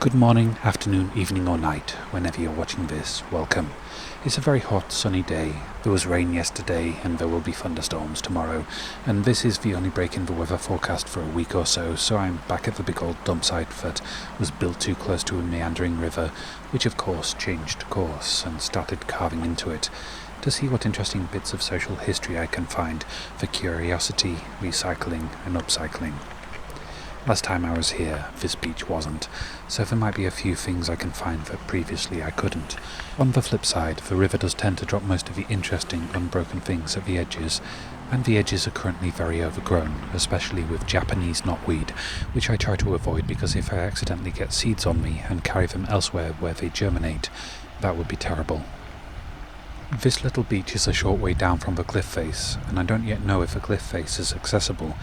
Good morning, afternoon, evening or night, whenever you're watching this, welcome. It's a very hot, sunny day. There was rain yesterday and there will be thunderstorms tomorrow, and this is the only break in the weather forecast for a week or so, so I'm back at the big old dump site that was built too close to a meandering river, which of course changed course and started carving into it, to see what interesting bits of social history I can find for curiosity, recycling and upcycling. Last time I was here, this beach wasn't, so there might be a few things I can find that previously I couldn't. On the flip side, the river does tend to drop most of the interesting, unbroken things at the edges, and the edges are currently very overgrown, especially with Japanese knotweed, which I try to avoid because if I accidentally get seeds on me and carry them elsewhere where they germinate, that would be terrible. This little beach is a short way down from the cliff face, and I don't yet know if the cliff face is accessible.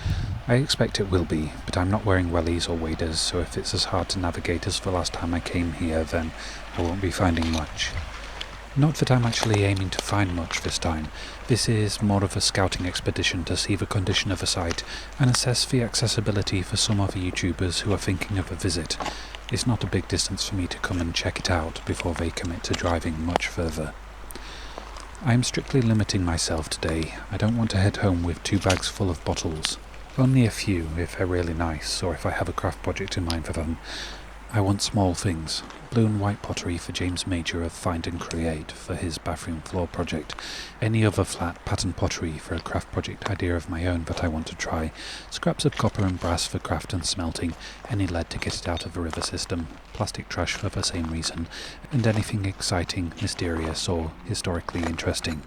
I expect it will be, but I'm not wearing wellies or waders, so if it's as hard to navigate as the last time I came here, then I won't be finding much. Not that I'm actually aiming to find much this time. This is more of a scouting expedition to see the condition of the site and assess the accessibility for some other YouTubers who are thinking of a visit. It's not a big distance for me to come and check it out before they commit to driving much further. I am strictly limiting myself today. I don't want to head home with 2 bags full of bottles. Only a few if they're really nice, or if I have a craft project in mind for them. I want small things. Blue and white pottery for James Major of Find and Create for his bathroom floor project. Any other flat pattern pottery for a craft project idea of my own that I want to try. Scraps of copper and brass for craft and smelting. Any lead to get it out of the river system. Plastic trash for the same reason. And anything exciting, mysterious or historically interesting.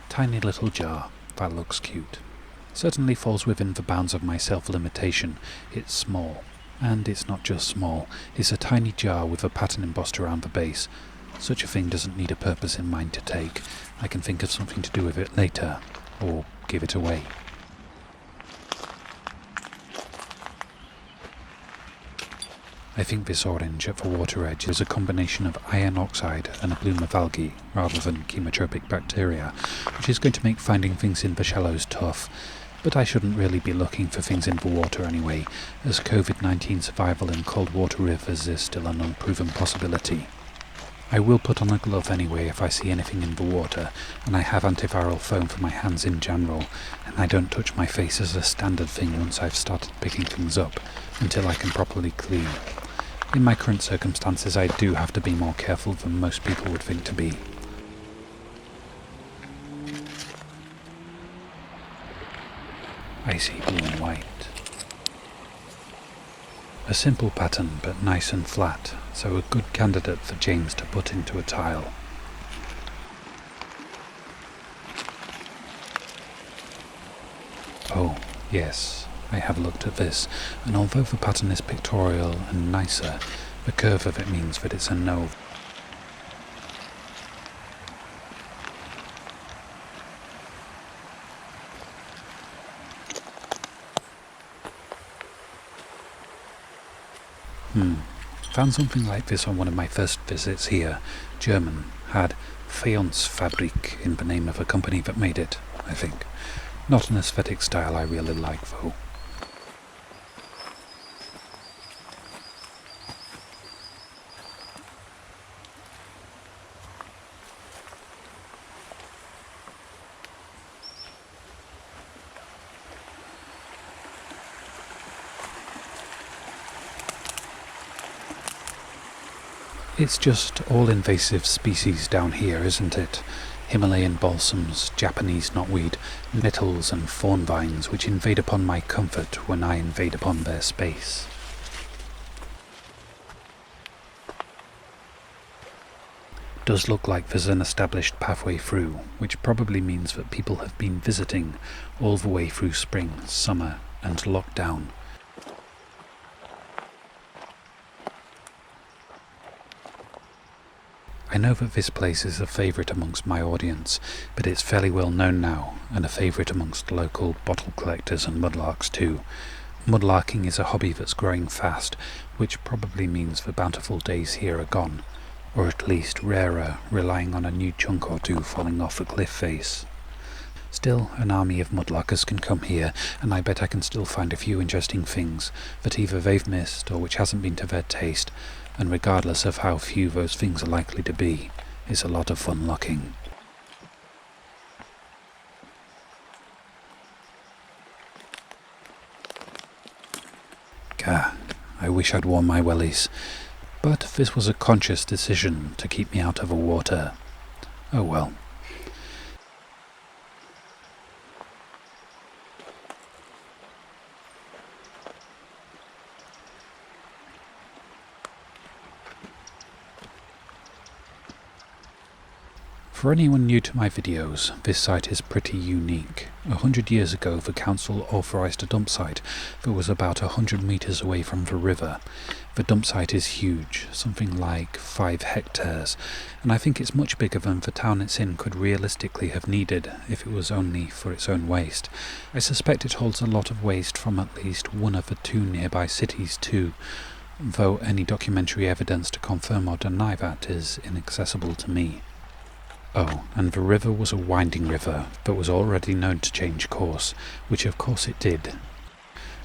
Tiny little jar, that looks cute. Certainly falls within the bounds of my self-limitation. It's small. And it's not just small, it's a tiny jar with a pattern embossed around the base. Such a thing doesn't need a purpose in mind to take. I can think of something to do with it later, or give it away. I think this orange at the water edge is a combination of iron oxide and a bloom of algae, rather than chemotropic bacteria, which is going to make finding things in the shallows tough. But I shouldn't really be looking for things in the water anyway, as COVID-19 survival in cold water rivers is still an unproven possibility. I will put on a glove anyway if I see anything in the water, and I have antiviral foam for my hands in general, and I don't touch my face as a standard thing once I've started picking things up, until I can properly clean. In my current circumstances, I do have to be more careful than most people would think to be. I see blue and white. A simple pattern, but nice and flat, so a good candidate for James to put into a tile. Oh, yes. I have looked at this, and although the pattern is pictorial and nicer, the curve of it means that it's a no. Found something like this on one of my first visits here. German. Had Fabrik in the name of a company that made it, I think. Not an aesthetic style I really like, though. It's just all invasive species down here, isn't it? Himalayan balsams, Japanese knotweed, nettles and thorn vines which invade upon my comfort when I invade upon their space. Does look like there's an established pathway through, which probably means that people have been visiting all the way through spring, summer and lockdown. I know that this place is a favourite amongst my audience, but it's fairly well known now, and a favourite amongst local bottle collectors and mudlarks too. Mudlarking is a hobby that's growing fast, which probably means the bountiful days here are gone, or at least rarer, relying on a new chunk or two falling off a cliff face. Still, an army of mudlarkers can come here, and I bet I can still find a few interesting things that either they've missed or which hasn't been to their taste, and regardless of how few those things are likely to be, it's a lot of fun looking. Gah, I wish I'd worn my wellies, but this was a conscious decision to keep me out of the water. Oh well. For anyone new to my videos, this site is pretty unique. 100 years ago the council authorised a dump site that was about 100 metres away from the river. The dump site is huge, something like 5 hectares, and I think it's much bigger than the town it's in could realistically have needed if it was only for its own waste. I suspect it holds a lot of waste from at least one of the 2 nearby cities too, though any documentary evidence to confirm or deny that is inaccessible to me. Oh, and the river was a winding river that was already known to change course, which of course it did.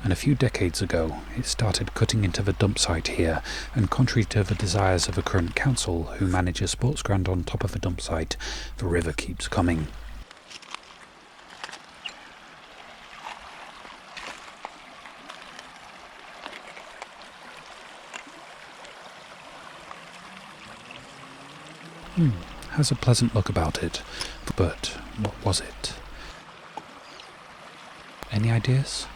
And a few decades ago, it started cutting into the dump site here, and contrary to the desires of the current council, who manage a sports ground on top of the dump site, the river keeps coming. Has a pleasant look about it, but what was it? Any ideas?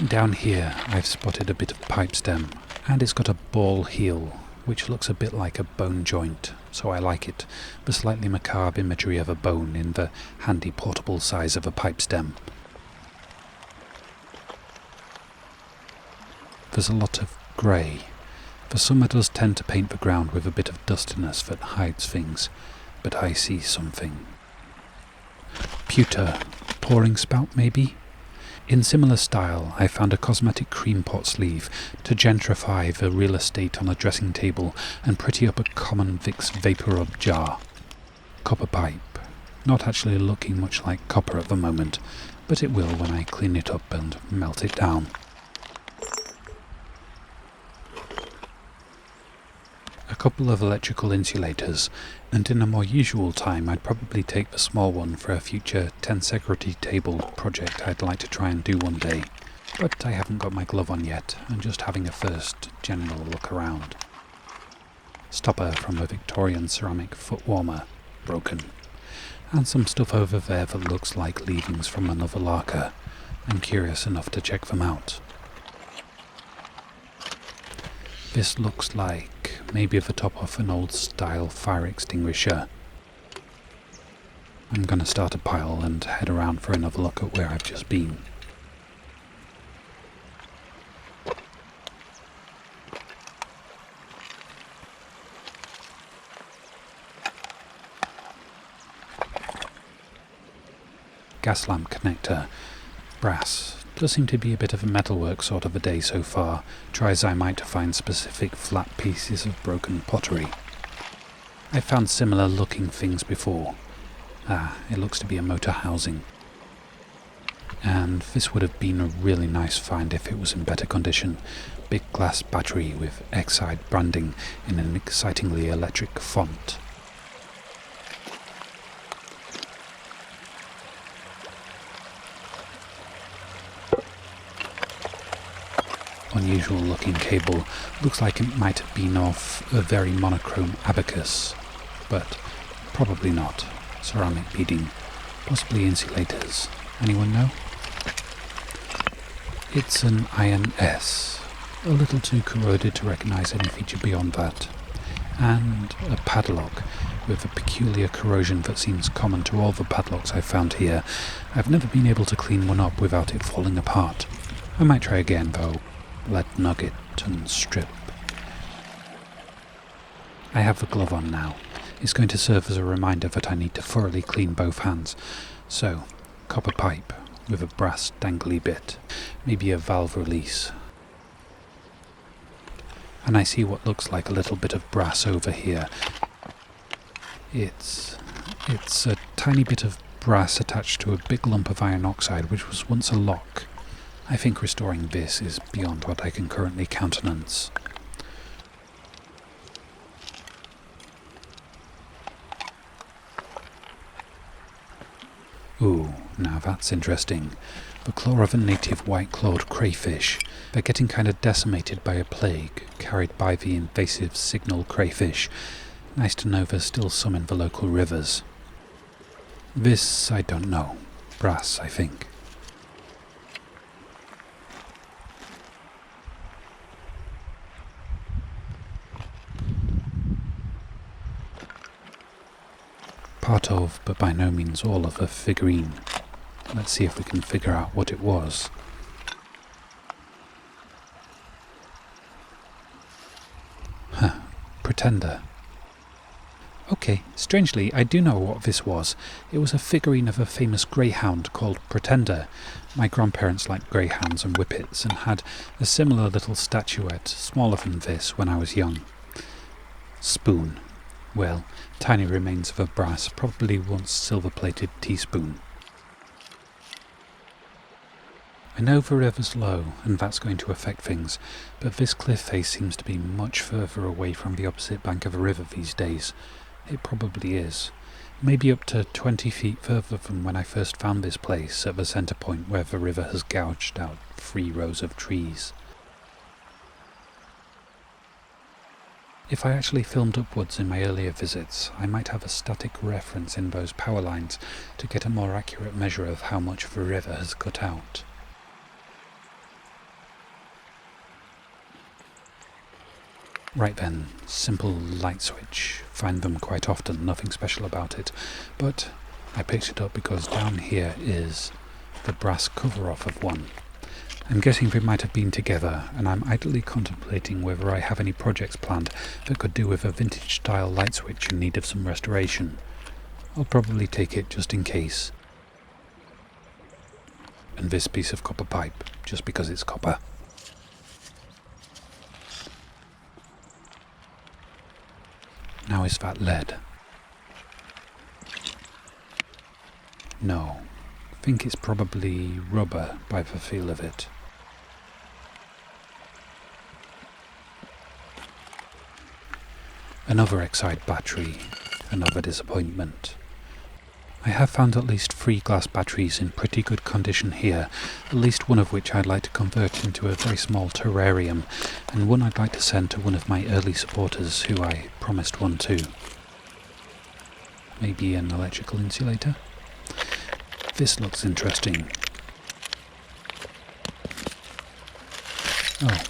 Down here I've spotted a bit of pipe stem, and it's got a ball heel, which looks a bit like a bone joint, so I like it, the slightly macabre imagery of a bone in the handy portable size of a pipe stem. There's a lot of grey. The summer does tend to paint the ground with a bit of dustiness that hides things, but I see something. Pewter, pouring spout maybe? In similar style, I found a cosmetic cream pot sleeve to gentrify the real estate on a dressing table and pretty up a common Vicks Vapor Rub jar. Copper pipe. Not actually looking much like copper at the moment, but it will when I clean it up and melt it down. A couple of electrical insulators, and in a more usual time I'd probably take the small one for a future tensegrity table project I'd like to try and do one day, but I haven't got my glove on yet, and just having a first general look around. Stopper from a Victorian ceramic foot warmer, broken, and some stuff over there that looks like leavings from another larker. I'm curious enough to check them out. This looks like maybe the top of an old style fire extinguisher. I'm gonna start a pile and head around for another look at where I've just been. Gas lamp connector, brass. Does seem to be a bit of a metalwork sort of a day so far, try as I might to find specific flat pieces of broken pottery. I've found similar looking things before. It looks to be a motor housing. And this would have been a really nice find if it was in better condition. Big glass battery with Exide branding in an excitingly electric font. unusual looking cable looks like it might have been off a very monochrome abacus, but probably not. Ceramic beading, possibly insulators. Anyone know? It's an iron S, a little too corroded to recognise any feature beyond that, and a padlock with a peculiar corrosion that seems common to all the padlocks I've found here. I've never been able to clean one up without it falling apart. I might try again though. Let nugget and strip. I have the glove on now. It's going to serve as a reminder that I need to thoroughly clean both hands. So, copper pipe with a brass dangly bit, maybe a valve release. And I see what looks like a little bit of brass over here. It's a tiny bit of brass attached to a big lump of iron oxide which was once a lock. I think restoring this is beyond what I can currently countenance. Ooh, now that's interesting. The claw of a native white-clawed crayfish. They're getting kind of decimated by a plague carried by the invasive signal crayfish. Nice to know there's still some in the local rivers. This, I don't know. Brass, I think. Part of, but by no means all of, a figurine. Let's see if we can figure out what it was. Pretender. Okay, strangely, I do know what this was. It was a figurine of a famous greyhound called Pretender. My grandparents liked greyhounds and whippets and had a similar little statuette, smaller than this, when I was young. Spoon. Well, tiny remains of a brass, probably once silver-plated teaspoon. I know the river's low, and that's going to affect things, but this cliff face seems to be much further away from the opposite bank of the river these days. It probably is. Maybe up to 20 feet further than when I first found this place, at the centre point where the river has gouged out 3 rows of trees. If I actually filmed upwards in my earlier visits, I might have a static reference in those power lines to get a more accurate measure of how much the river has cut out. Right then, simple light switch. Find them quite often, nothing special about it. But I picked it up because down here is the brass cover-off of one. I'm guessing they might have been together, and I'm idly contemplating whether I have any projects planned that could do with a vintage-style light switch in need of some restoration. I'll probably take it just in case. And this piece of copper pipe, just because it's copper. Now is that lead? No. I think it's probably rubber by the feel of it. Another Excite battery. Another disappointment. I have found at least 3 glass batteries in pretty good condition here, at least one of which I'd like to convert into a very small terrarium, and one I'd like to send to one of my early supporters who I promised one to. Maybe an electrical insulator? This looks interesting. Oh,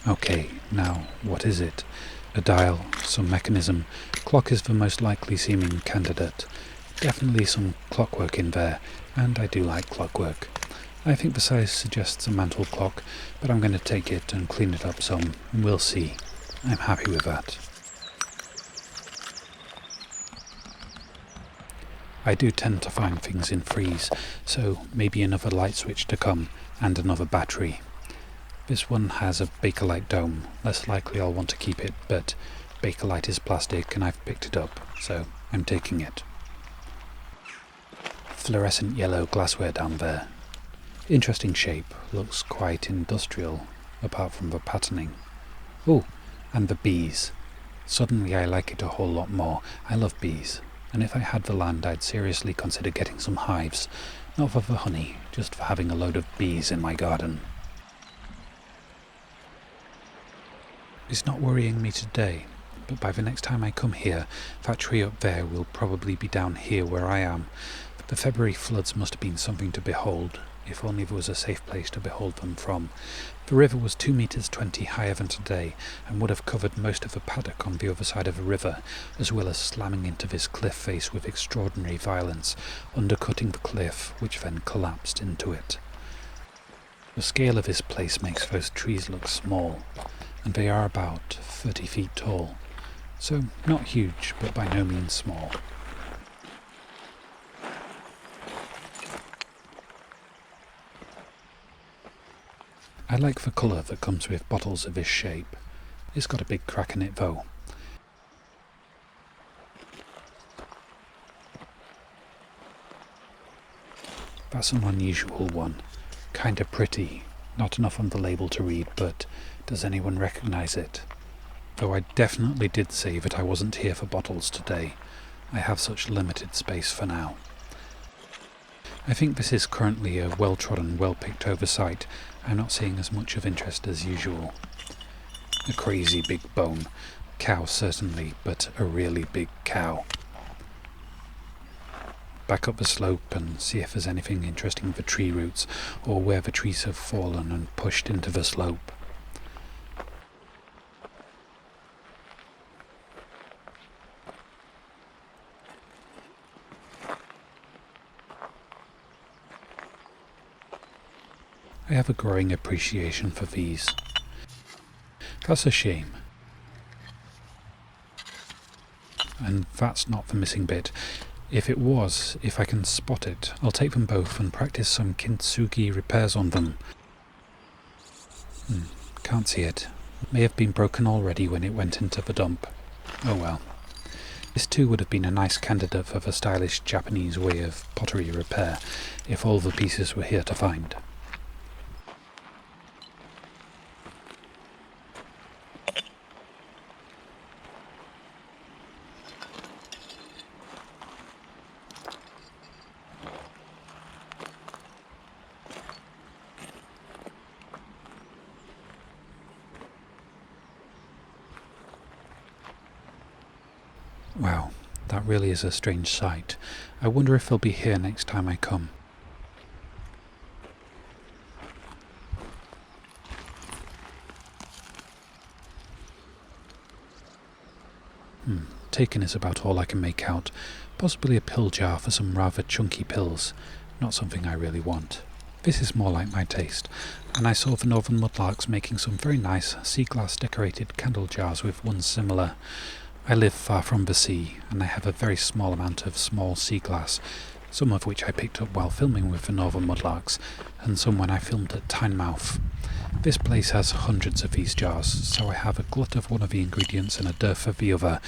okay, now what is it? A dial, some mechanism. Clock is the most likely seeming candidate. Definitely some clockwork in there, and I do like clockwork. I think the size suggests a mantle clock, but I'm going to take it and clean it up some, and we'll see. I'm happy with that. I do tend to find things in threes, so maybe another light switch to come, and another battery. This one has a Bakelite dome. Less likely I'll want to keep it, but Bakelite is plastic and I've picked it up, so I'm taking it. Fluorescent yellow glassware down there. Interesting shape, looks quite industrial, apart from the patterning. Oh, and the bees. Suddenly I like it a whole lot more. I love bees, and if I had the land I'd seriously consider getting some hives. Not for the honey, just for having a load of bees in my garden. is not worrying me today, but by the next time I come here, that tree up there will probably be down here where I am. The February floods must have been something to behold, if only there was a safe place to behold them from. The river was 2 meters 20 higher than today, and would have covered most of the paddock on the other side of the river, as well as slamming into this cliff face with extraordinary violence, undercutting the cliff, which then collapsed into it. The scale of this place makes those trees look small, and they are about 30 feet tall, so not huge, but by no means small. I like the colour that comes with bottles of this shape. It's got a big crack in it though. That's an unusual one. Kinda pretty. Not enough on the label to read, but does anyone recognise it? Though I definitely did say that I wasn't here for bottles today. I have such limited space for now. I think this is currently a well-trodden, well-picked over site. I'm not seeing as much of interest as usual. A crazy big bone. Cow certainly, but a really big cow. Back up the slope and see if there's anything interesting with the tree roots, or where the trees have fallen and pushed into the slope. I have a growing appreciation for these. That's a shame. And that's not the missing bit. If it was, if I can spot it, I'll take them both and practice some kintsugi repairs on them. Can't see it. May have been broken already when it went into the dump. Oh well. This too would have been a nice candidate for the stylish Japanese way of pottery repair, if all the pieces were here to find. Wow, that really is a strange sight. I wonder if they'll be here next time I come. Taken is about all I can make out. Possibly a pill jar for some rather chunky pills. Not something I really want. This is more like my taste, and I saw the northern mudlarks making some very nice sea glass decorated candle jars with one similar. I live far from the sea, and I have a very small amount of small sea glass, some of which I picked up while filming with the northern mudlarks, and some when I filmed at Tynemouth. This place has hundreds of these jars, so I have a glut of one of the ingredients and a dearth of the other,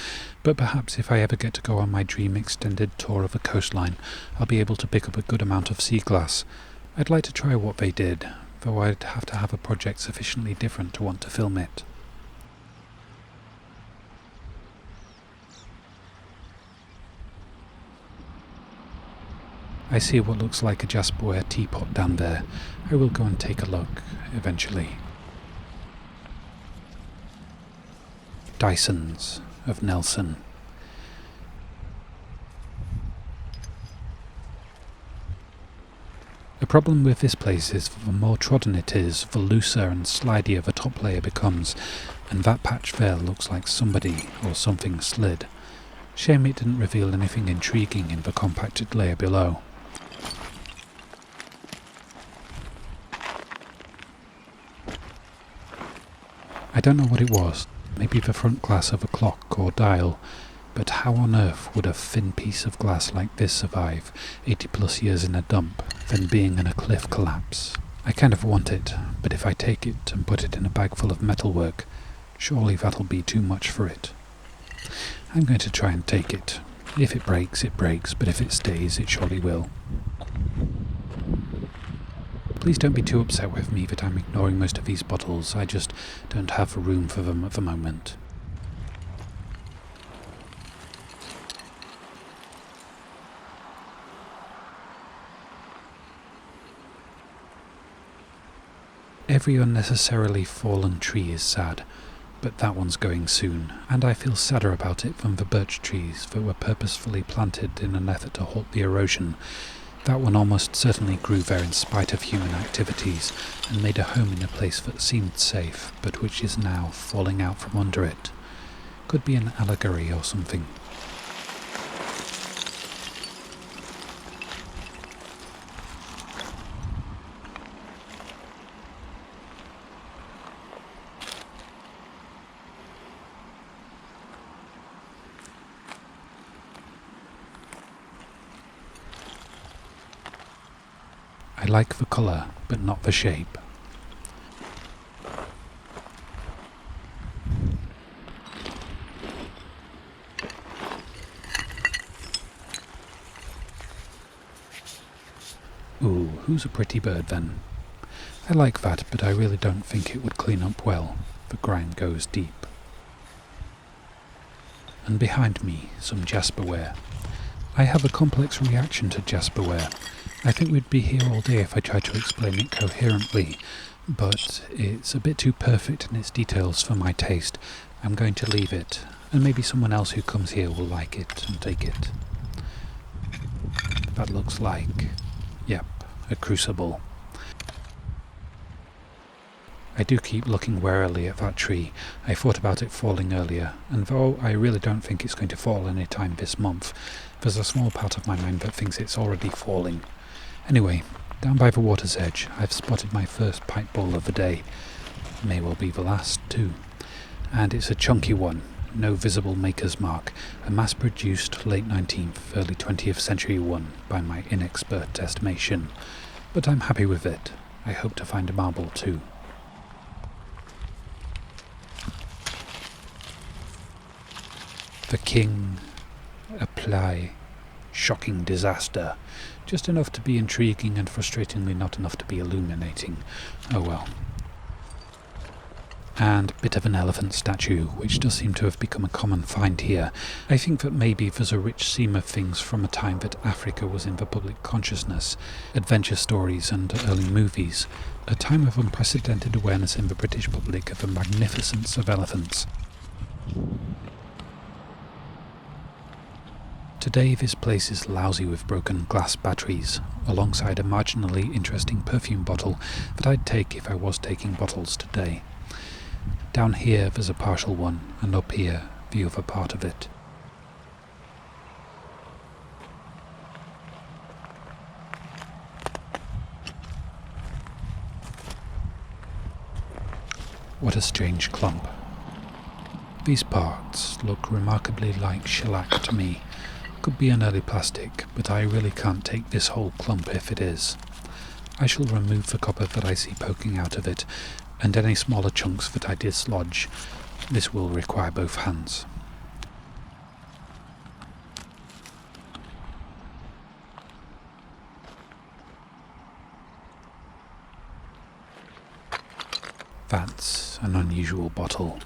but perhaps if I ever get to go on my dream extended tour of the coastline, I'll be able to pick up a good amount of sea glass. I'd like to try what they did, though I'd have to have a project sufficiently different to want to film it. I see what looks like a jasperware teapot down there. I will go and take a look, eventually. Dysons of Nelson. The problem with this place is that the more trodden it is, the looser and slidier the top layer becomes, and that patch there looks like somebody or something slid. Shame it didn't reveal anything intriguing in the compacted layer below. I don't know what it was, maybe the front glass of a clock or dial, but how on earth would a thin piece of glass like this survive 80 plus years in a dump, then being in a cliff collapse? I kind of want it, but if I take it and put it in a bag full of metalwork, surely that'll be too much for it. I'm going to try and take it. If it breaks, but if it stays, it surely will. Please don't be too upset with me that I'm ignoring most of these bottles. I just don't have room for them at the moment. Every unnecessarily fallen tree is sad, but that one's going soon, and I feel sadder about it than the birch trees that were purposefully planted in an effort to halt the erosion. That one almost certainly grew there in spite of human activities, and made a home in a place that seemed safe, but which is now falling out from under it. Could be an allegory or something. I like the colour, but not the shape. Ooh, who's a pretty bird then? I like that, but I really don't think it would clean up well. The grime goes deep. And behind me, some jasperware. I have a complex reaction to jasperware. I think we'd be here all day if I tried to explain it coherently, but it's a bit too perfect in its details for my taste. I'm going to leave it, and maybe someone else who comes here will like it and take it. That looks like, yep, a crucible. I do keep looking warily at that tree. I thought about it falling earlier, and though I really don't think it's going to fall any time this month, there's a small part of my mind that thinks it's already falling. Anyway, down by the water's edge, I've spotted my first pint ball of the day. May well be the last, too. And it's a chunky one, no visible maker's mark, a mass-produced late 19th, early 20th century one, by my inexpert estimation. But I'm happy with it. I hope to find a marble, too. The king. Apply. Shocking disaster. Just enough to be intriguing and frustratingly not enough to be illuminating. Oh well. And bit of an elephant statue, which does seem to have become a common find here. I think that maybe there's a rich seam of things from a time that Africa was in the public consciousness, adventure stories and early movies, a time of unprecedented awareness in the British public of the magnificence of elephants. Today this place is lousy with broken glass batteries, alongside a marginally interesting perfume bottle that I'd take if I was taking bottles today. Down here there's a partial one, and up here the other part of it. What a strange clump. These parts look remarkably like shellac to me. Could be an early plastic, but I really can't take this whole clump if it is. I shall remove the copper that I see poking out of it, and any smaller chunks that I dislodge. This will require both hands. That's an unusual bottle.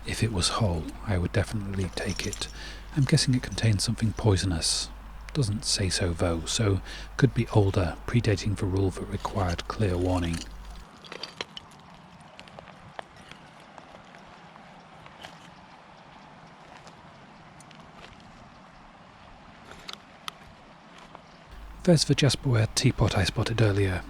If it was whole, I would definitely take it. I'm guessing it contains something poisonous. Doesn't say so though, so could be older, predating the rule that required clear warning. There's the jasperware teapot I spotted earlier.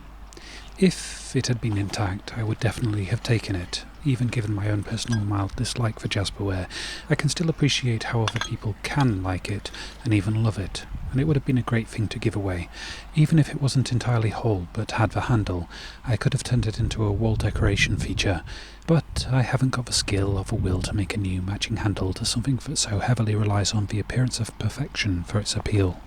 If it had been intact, I would definitely have taken it, even given my own personal mild dislike for jasperware. I can still appreciate how other people can like it, and even love it, and it would have been a great thing to give away. Even if it wasn't entirely whole, but had the handle, I could have turned it into a wall decoration feature, but I haven't got the skill or the will to make a new matching handle to something that so heavily relies on the appearance of perfection for its appeal.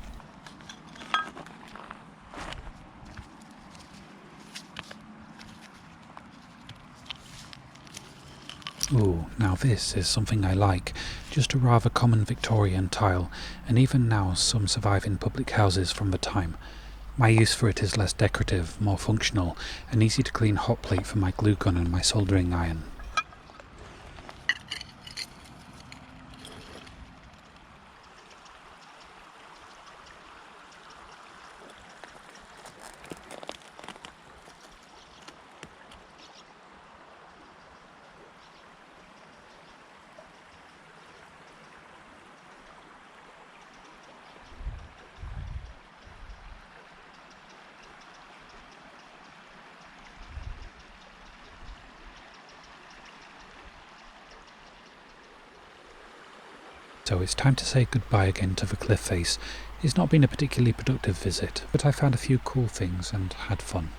Ooh, now this is something I like, just a rather common Victorian tile, and even now some survive in public houses from the time. My use for it is less decorative, more functional, an easy to clean hot plate for my glue gun and my soldering iron. So it's time to say goodbye again to the cliff face. It's not been a particularly productive visit, but I found a few cool things and had fun.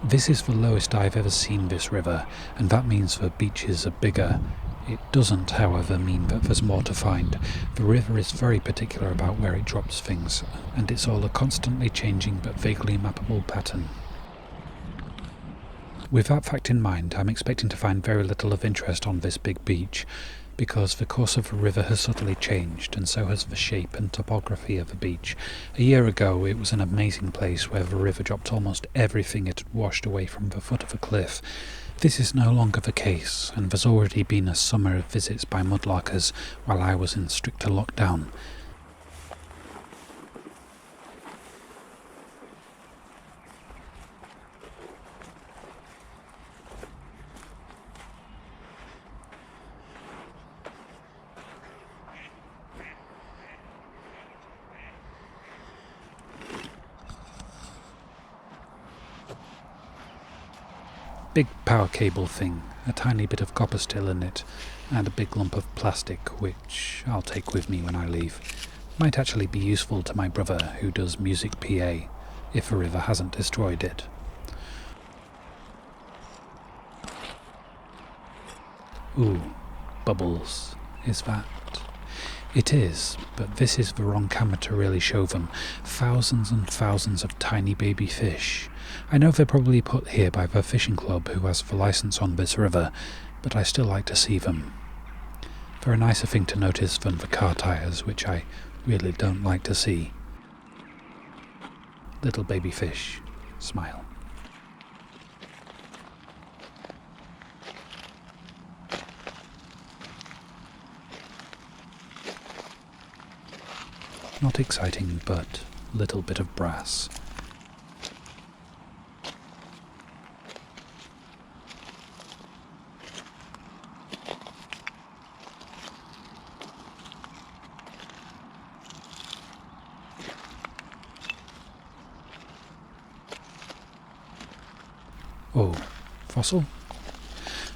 This is the lowest I've ever seen this river, and that means the beaches are bigger. It doesn't, however, mean that there's more to find. The river is very particular about where it drops things, and it's all a constantly changing but vaguely mappable pattern. With that fact in mind, I'm expecting to find very little of interest on this big beach, because the course of the river has subtly changed, and so has the shape and topography of the beach. A year ago it was an amazing place where the river dropped almost everything it had washed away from the foot of the cliff. This is no longer the case, and there's already been a summer of visits by mudlarkers while I was in stricter lockdown. Big power cable thing, a tiny bit of copper still in it, and a big lump of plastic, which I'll take with me when I leave. Might actually be useful to my brother, who does music PA, if the river hasn't destroyed it. Ooh, bubbles. Is that? It is, but this is the wrong camera to really show them. Thousands and thousands of tiny baby fish. I know they're probably put here by the fishing club who has the license on this river, but I still like to see them. They're a nicer thing to notice than the car tyres, which I really don't like to see. Little baby fish. Smile. Not exciting, but little bit of brass. Oh, fossil?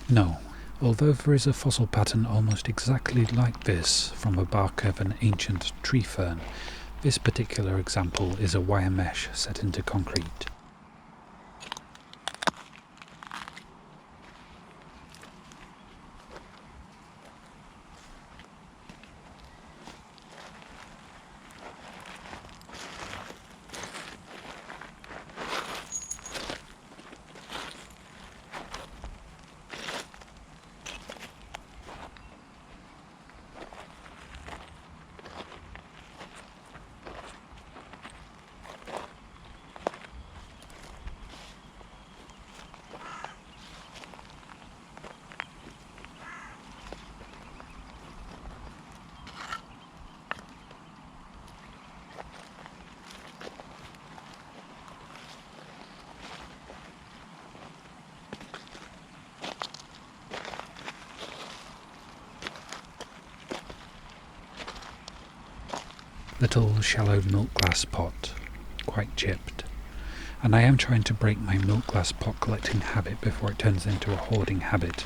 No, although there is a fossil pattern almost exactly like this from the bark of an ancient tree fern, this particular example is a wire mesh set into concrete. little shallow milk glass pot, quite chipped. And I am trying to break my milk glass pot collecting habit before it turns into a hoarding habit.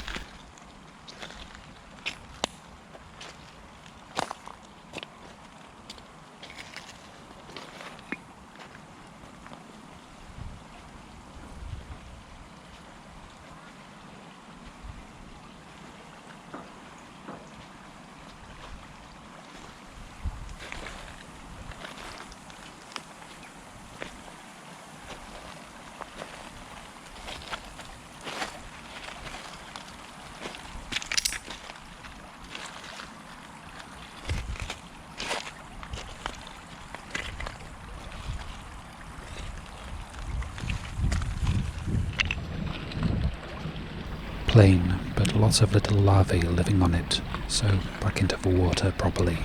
Plain, but lots of little larvae living on it, so back into the water properly.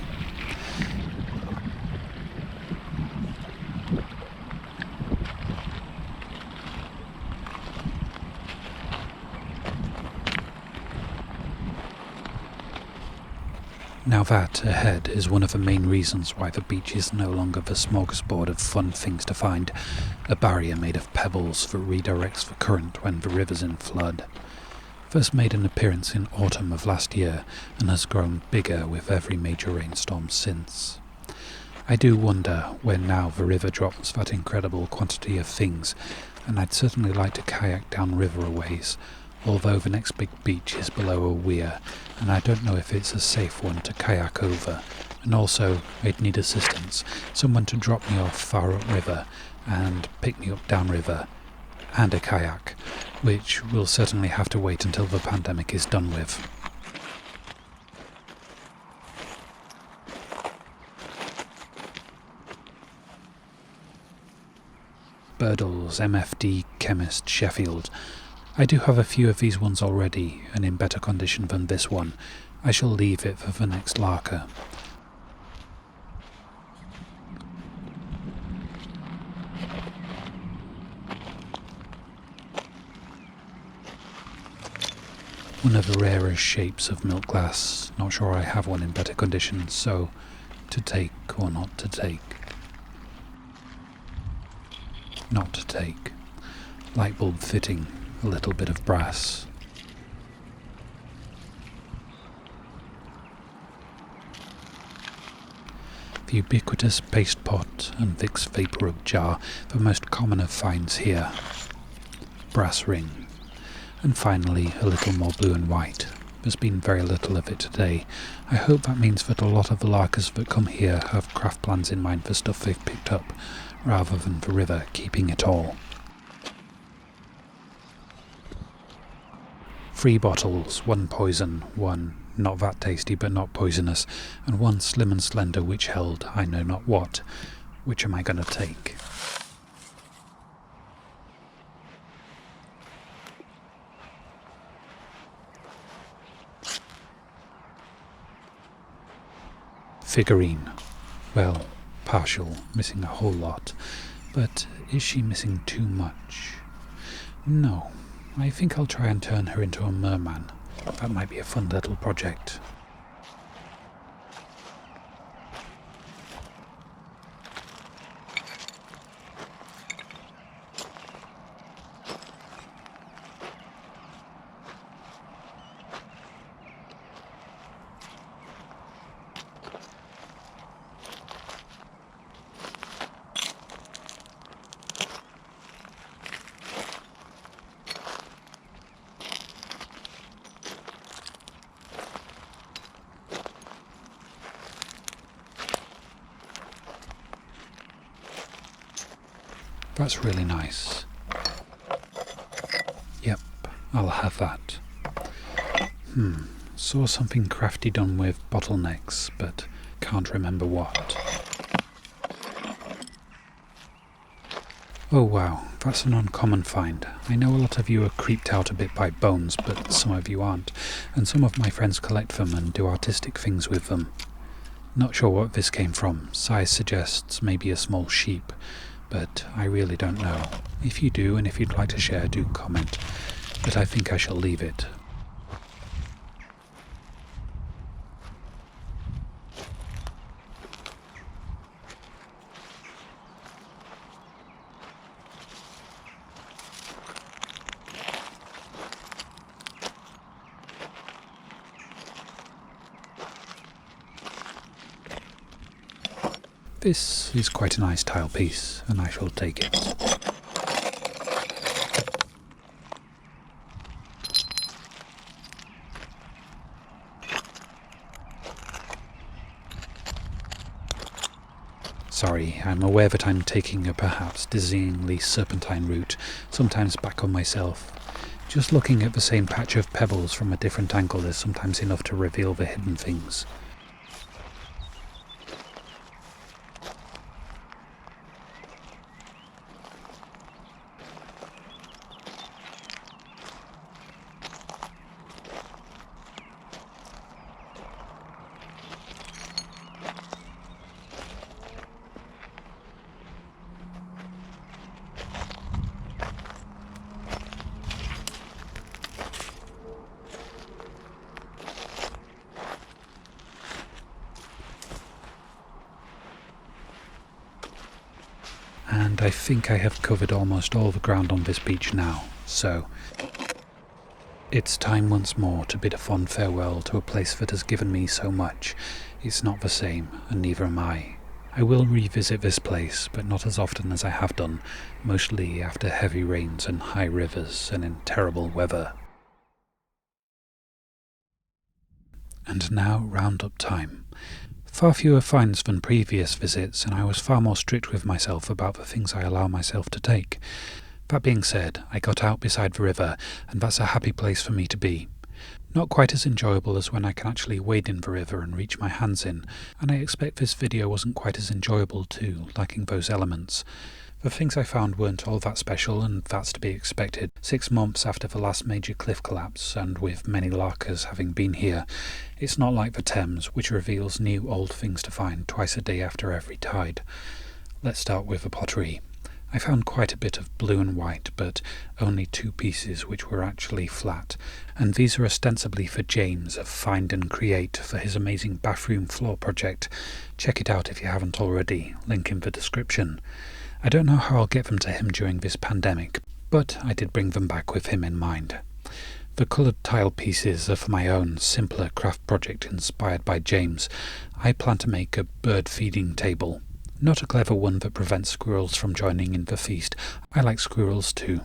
Now that, ahead, is one of the main reasons why the beach is no longer the smorgasbord of fun things to find, a barrier made of pebbles that redirects the current when the river's in flood. First made an appearance in autumn of last year and has grown bigger with every major rainstorm since. I do wonder when now the river drops that incredible quantity of things, and I'd certainly like to kayak down river a ways, although the next big beach is below a weir, and I don't know if it's a safe one to kayak over, and also I'd need assistance, someone to drop me off far upriver and pick me up downriver, and a kayak, which will certainly have to wait until the pandemic is done with. Birdles, MFD, Chemist, Sheffield. I do have a few of these ones already, and in better condition than this one. I shall leave it for the next larker. One of the rarest shapes of milk glass. Not sure I have one in better condition, so to take or not to take. Not to take. Light bulb fitting, a little bit of brass. The ubiquitous paste pot and Vicks Vapor Rub jar, the most common of finds here. Brass ring. And finally, a little more blue and white. There's been very little of it today. I hope that means that a lot of the larkers that come here have craft plans in mind for stuff they've picked up, rather than the river keeping it all. 3 bottles, 1 poison, 1 not that tasty but not poisonous, and 1 slim and slender which held I know not what. Which am I going to take? Figurine. Well, partial, missing a whole lot. But is she missing too much? No. I think I'll try and turn her into a merman. That might be a fun little project. That's really nice. Yep, I'll have that. Saw something crafty done with bottlenecks, but can't remember what. Oh wow, that's an uncommon find. I know a lot of you are creeped out a bit by bones, but some of you aren't, and some of my friends collect them and do artistic things with them. Not sure what this came from. Size suggests maybe a small sheep, but I really don't know. If you do, and if you'd like to share, do comment, but I think I shall leave it. This is quite a nice tile piece, and I shall take it. Sorry, I'm aware that I'm taking a perhaps dizzyingly serpentine route, sometimes back on myself. Just looking at the same patch of pebbles from a different angle is sometimes enough to reveal the hidden things. And I think I have covered almost all the ground on this beach now, so it's time once more to bid a fond farewell to a place that has given me so much. It's not the same, and neither am I. I will revisit this place, but not as often as I have done, mostly after heavy rains and high rivers and in terrible weather. And now round-up time. Far fewer fines than previous visits, and I was far more strict with myself about the things I allow myself to take. That being said, I got out beside the river, and that's a happy place for me to be. Not quite as enjoyable as when I can actually wade in the river and reach my hands in, and I expect this video wasn't quite as enjoyable too, lacking those elements. The things I found weren't all that special, and that's to be expected. 6 months after the last major cliff collapse, and with many larkers having been here, it's not like the Thames, which reveals new old things to find twice a day after every tide. Let's start with the pottery. I found quite a bit of blue and white, but only 2 pieces which were actually flat, and these are ostensibly for James of Find and Create for his amazing bathroom floor project. Check it out if you haven't already, link in the description. I don't know how I'll get them to him during this pandemic, but I did bring them back with him in mind. The coloured tile pieces are for my own, simpler craft project inspired by James. I plan to make a bird feeding table. Not a clever one that prevents squirrels from joining in the feast. I like squirrels too.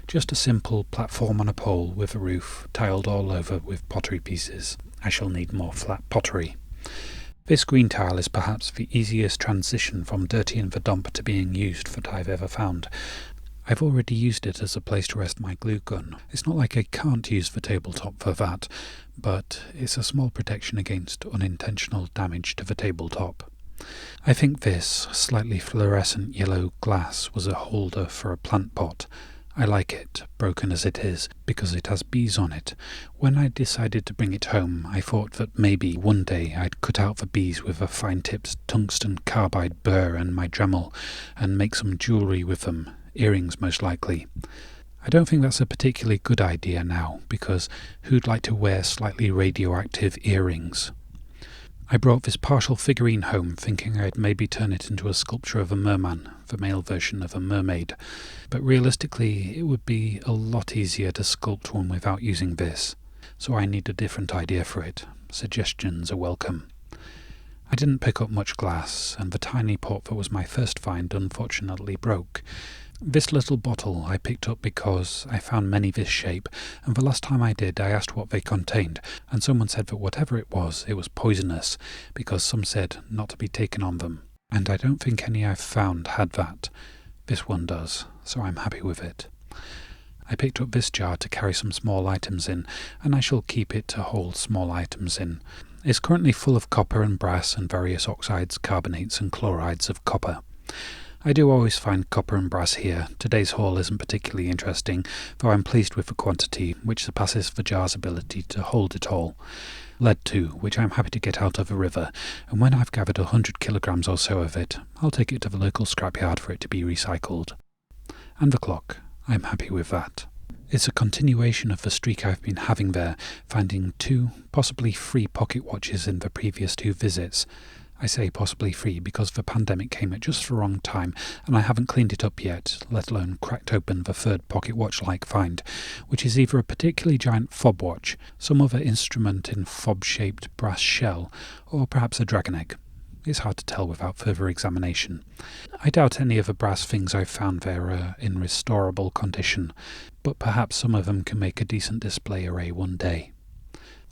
Just a simple platform on a pole with a roof, tiled all over with pottery pieces. I shall need more flat pottery. This green tile is perhaps the easiest transition from dirty in the dump to being used that I've ever found. I've already used it as a place to rest my glue gun. It's not like I can't use the tabletop for that, but it's a small protection against unintentional damage to the tabletop. I think this slightly fluorescent yellow glass was a holder for a plant pot. I like it, broken as it is, because it has bees on it. When I decided to bring it home, I thought that maybe one day I'd cut out the bees with a fine-tipped tungsten carbide burr and my Dremel, and make some jewellery with them, earrings most likely. I don't think that's a particularly good idea now, because who'd like to wear slightly radioactive earrings? I brought this partial figurine home thinking I'd maybe turn it into a sculpture of a merman, the male version of a mermaid, but realistically it would be a lot easier to sculpt one without using this, so I need a different idea for it. Suggestions are welcome. I didn't pick up much glass, and the tiny pot that was my first find unfortunately broke. This little bottle I picked up because I found many this shape, and the last time I did I asked what they contained, and someone said that whatever it was poisonous, because some said not to be taken on them, and I don't think any I've found had that. This one does, so I'm happy with it. I picked up this jar to carry some small items in, and I shall keep it to hold small items in. It's currently full of copper and brass and various oxides, carbonates and chlorides of copper. I do always find copper and brass here. Today's haul isn't particularly interesting, though I'm pleased with the quantity, which surpasses the jar's ability to hold it all. Lead too, which I'm happy to get out of the river, and when I've gathered 100 kilograms or so of it, I'll take it to the local scrapyard for it to be recycled. And the clock. I'm happy with that. It's a continuation of the streak I've been having there, finding 2, possibly 3 pocket watches in the previous 2 visits. I say possibly 3 because the pandemic came at just the wrong time, and I haven't cleaned it up yet, let alone cracked open the 3rd pocket watch-like find, which is either a particularly giant fob watch, some other instrument in fob-shaped brass shell, or perhaps a dragon egg. It's hard to tell without further examination. I doubt any of the brass things I've found there are in restorable condition, but perhaps some of them can make a decent display array one day.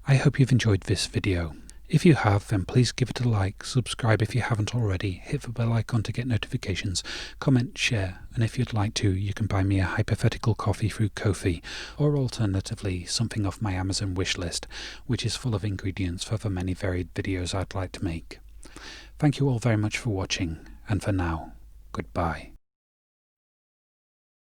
I hope you've enjoyed this video. If you have, then please give it a like, subscribe if you haven't already, hit the bell icon to get notifications, comment, share, and if you'd like to, you can buy me a hypothetical coffee through Ko-fi, or alternatively something off my Amazon wishlist, which is full of ingredients for the many varied videos I'd like to make. Thank you all very much for watching, and for now, goodbye.